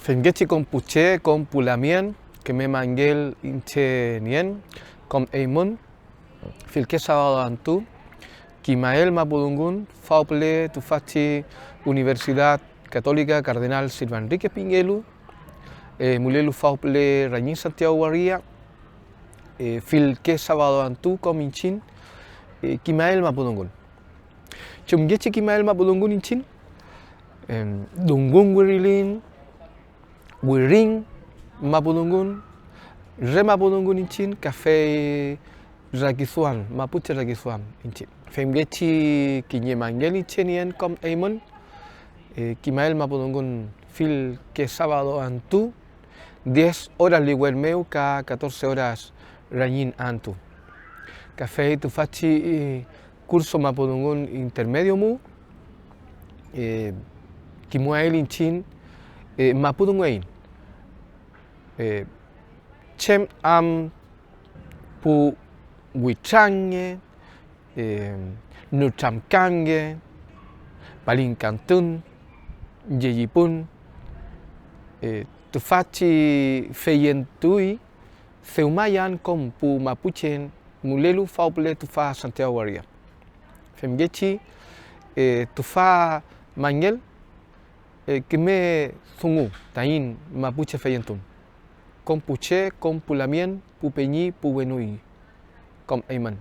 Fengechi con puche, con pulamien, que me manguel inche nien, con eimon, filke sábado antu, Kimael Mapudungun, Fauple, Tufachi, Universidad Católica Cardenal Silva Enrique Pinguelu, Mulelu Fauple Rañín Santiago Guarría, filke sábado antu, Cominchin, Kimael Mapudungun. Chumgechi Kimael Mapudungun inchin, Dungun Wirilin, Wiring Mapudungun, Re Mapudungun inchin, Café Rakizuan, Mapuche Rakizuan inchin. Femgechi Kiñemangel inchenien com Eimon, Kimael Mapudungun fil que sábado antu, 10 horas Liguermeu, 14 horas Rañín antu. Café Tufachi curso Mapudungun intermedio mu, Kimuael inchin, Mapudunguein. Chem am pu Huichange, Nuchamkange, Palincantun, Yeyipun, Tufachi Feyentui, Ceumayan con pu Mapuchen, Mulelu Fauple Tufa Santiago Guardia. Femgechi Tufa Mangel, que me zungu, Tain Mapuche Feyentun. Con puche, con pulamien, pupeñi, pubenui, con Eiman.